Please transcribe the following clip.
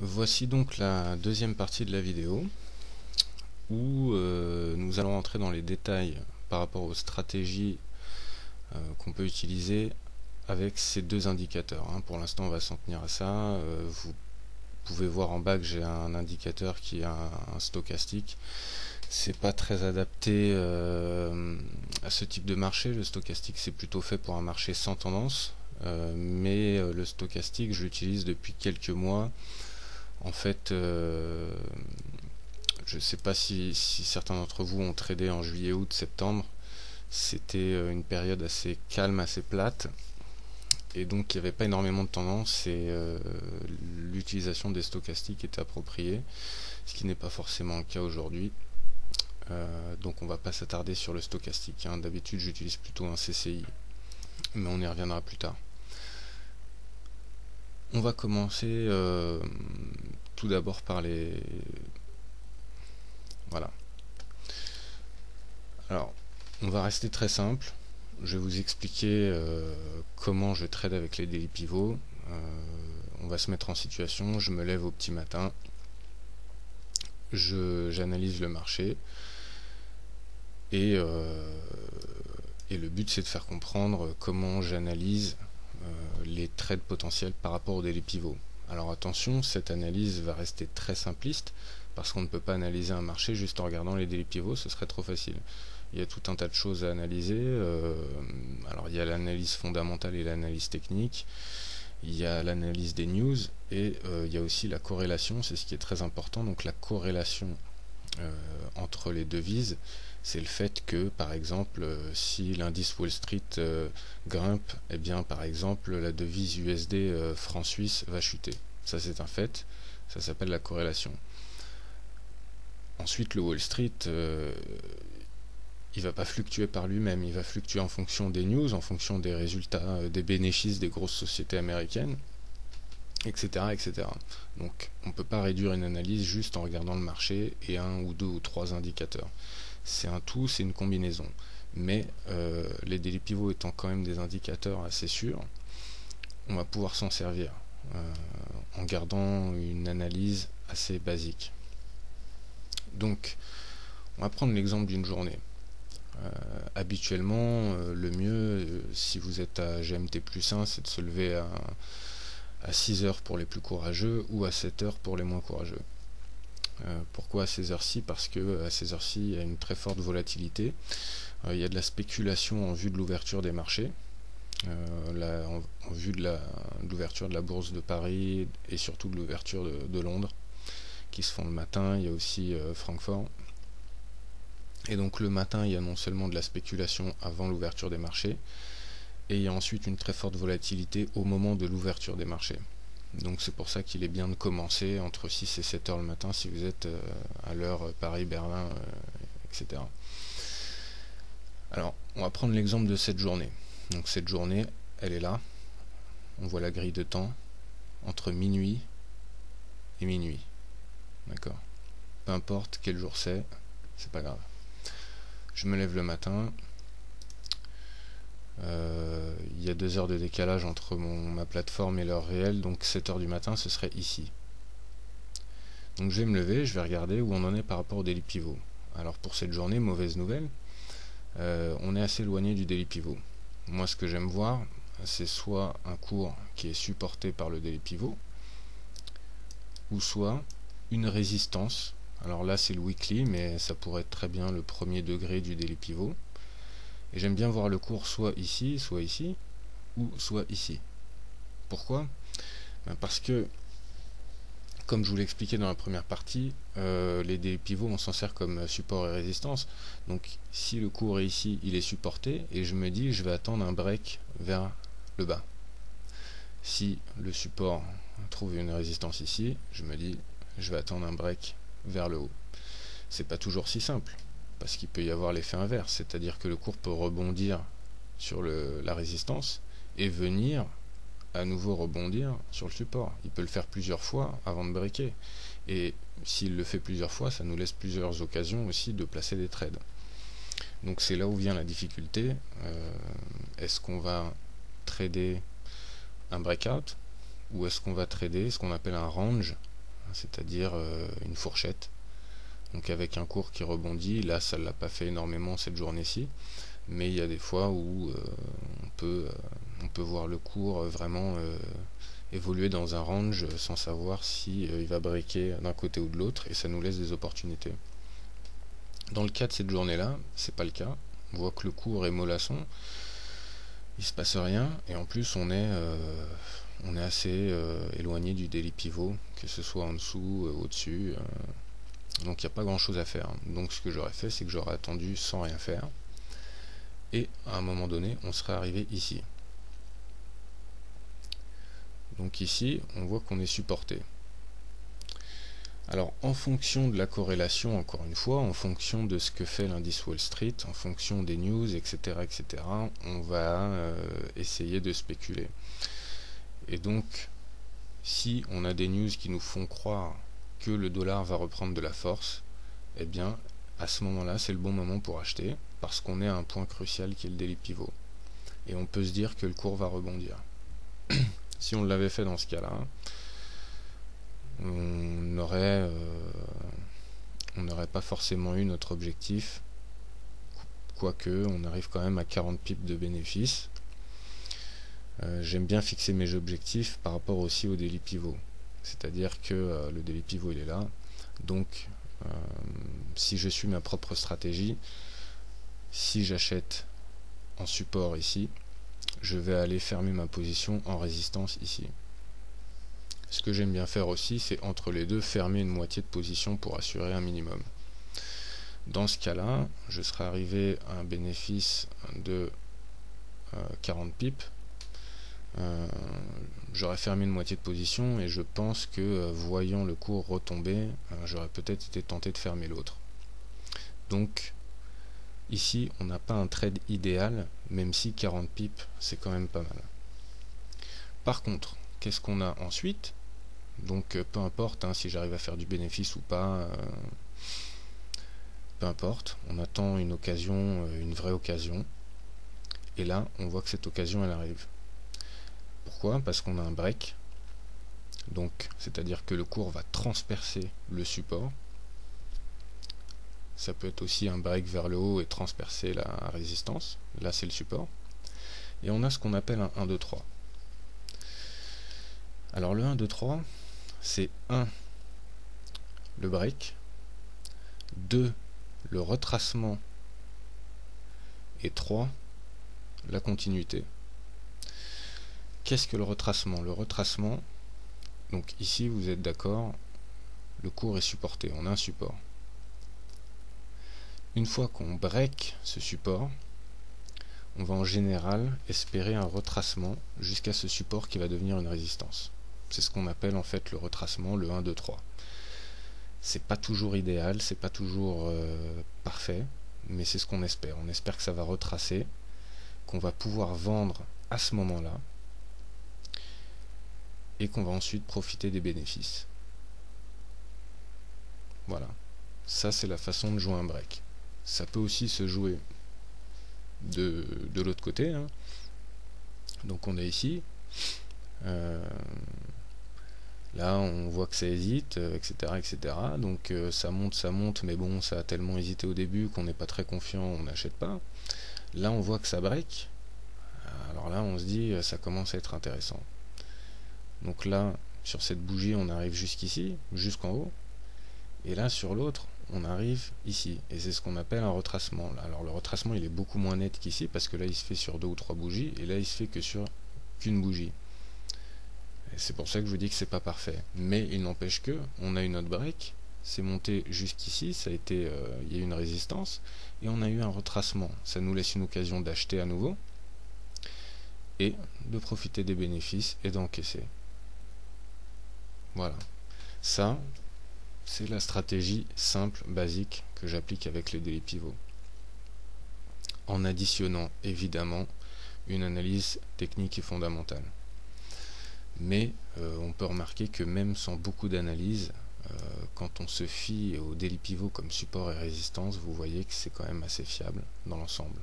Voici donc la deuxième partie de la vidéo où nous allons entrer dans les détails par rapport aux stratégies qu'on peut utiliser avec ces deux indicateurs. Pour l'instant on va s'en tenir à ça. Vous pouvez voir en bas que j'ai un indicateur qui est un stochastique. C'est pas très adapté à ce type de marché. Le stochastique c'est plutôt fait pour un marché sans tendance, mais le stochastique je l'utilise depuis quelques mois. En fait, je ne sais pas si certains d'entre vous ont tradé en juillet, août, septembre. C'était une période assez calme, assez plate, et donc il n'y avait pas énormément de tendance, et l'utilisation des stochastiques était appropriée, ce qui n'est pas forcément le cas aujourd'hui. Donc on ne va pas s'attarder sur le stochastique. D'habitude j'utilise plutôt un CCI, mais on y reviendra plus tard. On va commencer tout d'abord par les... Voilà. Alors, on va rester très simple. Je vais vous expliquer comment je trade avec les daily pivots. On va se mettre en situation. Je me lève au petit matin. J'analyse le marché. Et le but, c'est de faire comprendre comment j'analyse les trades potentiels par rapport au daily pivot. Alors attention, cette analyse va rester très simpliste parce qu'on ne peut pas analyser un marché juste en regardant les daily pivots, ce serait trop facile. Il y a tout un tas de choses à analyser. Alors il y a l'analyse fondamentale et l'analyse technique, il y a l'analyse des news, et il y a aussi la corrélation, c'est ce qui est très important. Donc la corrélation entre les devises, c'est le fait que, par exemple, si l'indice Wall Street grimpe, eh bien, par exemple, la devise USD franc-suisse va chuter. Ça, c'est un fait. Ça s'appelle la corrélation. Ensuite, le Wall Street, il va pas fluctuer par lui-même. Il va fluctuer en fonction des news, en fonction des résultats, des bénéfices des grosses sociétés américaines, etc., etc. Donc, on ne peut pas réduire une analyse juste en regardant le marché et un ou deux ou trois indicateurs. C'est un tout, c'est une combinaison. Mais les daily pivots étant quand même des indicateurs assez sûrs, on va pouvoir s'en servir en gardant une analyse assez basique. Donc, on va prendre l'exemple d'une journée. Habituellement, le mieux, si vous êtes à GMT plus 1, c'est de se lever à 6 heures pour les plus courageux ou à 7 heures pour les moins courageux. Pourquoi à ces heures-ci? Parce que à ces heures-ci, il y a une très forte volatilité. Il y a de la spéculation en vue de l'ouverture des marchés, en vue de l'ouverture de la bourse de Paris et surtout de l'ouverture de Londres, qui se font le matin. Il y a aussi Francfort. Et donc le matin, il y a non seulement de la spéculation avant l'ouverture des marchés, et il y a ensuite une très forte volatilité au moment de l'ouverture des marchés. Donc c'est pour ça qu'il est bien de commencer entre 6 et 7 heures le matin si vous êtes à l'heure Paris-Berlin, etc. Alors, on va prendre l'exemple de cette journée. Donc cette journée, elle est là. On voit la grille de temps entre minuit et minuit. D'accord? Peu importe quel jour c'est pas grave. Je me lève le matin. Il y a 2 heures de décalage entre ma plateforme et l'heure réelle, donc 7 heures du matin, ce serait ici. Donc je vais me lever, je vais regarder où on en est par rapport au daily pivot. Alors pour cette journée, mauvaise nouvelle, on est assez éloigné du daily pivot. Moi, ce que j'aime voir, c'est soit un cours qui est supporté par le daily pivot, ou soit une résistance. Alors là, c'est le weekly, mais ça pourrait être très bien le premier degré du daily pivot. Et j'aime bien voir le cours soit ici, ou soit ici. Pourquoi? Parce que, comme je vous l'ai expliqué dans la première partie, les daily pivots, on s'en sert comme support et résistance. Donc si le cours est ici, il est supporté, et je me dis je vais attendre un break vers le bas. Si le support trouve une résistance ici, je me dis je vais attendre un break vers le haut. C'est pas toujours si simple, parce qu'il peut y avoir l'effet inverse, c'est-à-dire que le cours peut rebondir sur la résistance et venir à nouveau rebondir sur le support. Il peut le faire plusieurs fois avant de breaker. Et s'il le fait plusieurs fois, ça nous laisse plusieurs occasions aussi de placer des trades. Donc c'est là où vient la difficulté. Est-ce qu'on va trader un breakout ou est-ce qu'on va trader ce qu'on appelle un range c'est-à-dire une fourchette. Donc avec un cours qui rebondit, là ça ne l'a pas fait énormément cette journée-ci, mais il y a des fois où on peut voir le cours vraiment évoluer dans un range sans savoir si il va breaker d'un côté ou de l'autre, et ça nous laisse des opportunités. Dans le cas de cette journée-là, c'est pas le cas. On voit que le cours est mollasson, il se passe rien, et en plus on est assez éloigné du daily pivot, que ce soit en dessous, au-dessus. Donc il n'y a pas grand chose à faire. Donc ce que j'aurais fait, c'est que j'aurais attendu sans rien faire. Et à un moment donné, on serait arrivé ici. Donc ici, on voit qu'on est supporté. Alors en fonction de la corrélation, encore une fois, en fonction de ce que fait l'indice Wall Street, en fonction des news, etc., etc., on va essayer de spéculer. Et donc, si on a des news qui nous font croire que le dollar va reprendre de la force, eh bien à ce moment-là c'est le bon moment pour acheter, parce qu'on est à un point crucial qui est le daily pivot, et on peut se dire que le cours va rebondir. Si on l'avait fait dans ce cas-là, on n'aurait pas forcément eu notre objectif, quoique on arrive quand même à 40 pips de bénéfice. J'aime bien fixer mes objectifs par rapport aussi au daily pivot. C'est-à-dire que le daily pivot il est là, donc si je suis ma propre stratégie, si j'achète en support ici, je vais aller fermer ma position en résistance ici. Ce que j'aime bien faire aussi, c'est entre les deux fermer une moitié de position pour assurer un minimum. Dans ce cas-là, je serai arrivé à un bénéfice de 40 pips. J'aurais fermé une moitié de position, et je pense que voyant le cours retomber, j'aurais peut-être été tenté de fermer l'autre. Donc ici on n'a pas un trade idéal, même si 40 pips c'est quand même pas mal. Par contre, qu'est-ce qu'on a ensuite? Donc peu importe si j'arrive à faire du bénéfice ou pas, peu importe, on attend une occasion, une vraie occasion, et là on voit que cette occasion elle arrive. Pourquoi? Parce qu'on a un break, donc c'est-à-dire que le cours va transpercer le support. Ça peut être aussi un break vers le haut et transpercer la résistance. Là c'est le support. Et on a ce qu'on appelle un 1, 2, 3. Alors le 1, 2, 3, c'est 1, le break, 2, le retracement, et 3, la continuité. Qu'est-ce que le retracement? Le retracement, donc ici vous êtes d'accord, le cours est supporté, on a un support. Une fois qu'on break ce support, on va en général espérer un retracement jusqu'à ce support qui va devenir une résistance. C'est ce qu'on appelle en fait le retracement, le 1, 2, 3. C'est pas toujours idéal, c'est pas toujours parfait, mais c'est ce qu'on espère. On espère que ça va retracer, qu'on va pouvoir vendre à ce moment-là, et qu'on va ensuite profiter des bénéfices. Voilà, ça c'est la façon de jouer un break. Ça peut aussi se jouer de l'autre côté, hein. Donc on est ici, là on voit que ça hésite, etc., etc. Donc ça monte, mais bon, ça a tellement hésité au début qu'on n'est pas très confiant, on n'achète pas. Là on voit que ça break, alors là on se dit ça commence à être intéressant. Donc là sur cette bougie on arrive jusqu'ici, jusqu'en haut, et là sur l'autre on arrive ici, et c'est ce qu'on appelle un retracement. Alors le retracement il est beaucoup moins net qu'ici, parce que là il se fait sur 2 ou 3 bougies, et là il se fait que sur qu'une bougie. C'est pour ça que je vous dis que c'est pas parfait, mais il n'empêche que on a une autre break, c'est monté jusqu'ici, ça a été, il y a eu une résistance, et on a eu un retracement. Ça nous laisse une occasion d'acheter à nouveau et de profiter des bénéfices et d'encaisser. Voilà, ça c'est la stratégie simple, basique, que j'applique avec les daily pivots, en additionnant évidemment une analyse technique et fondamentale. Mais on peut remarquer que même sans beaucoup d'analyse, quand on se fie au daily pivot comme support et résistance, vous voyez que c'est quand même assez fiable dans l'ensemble.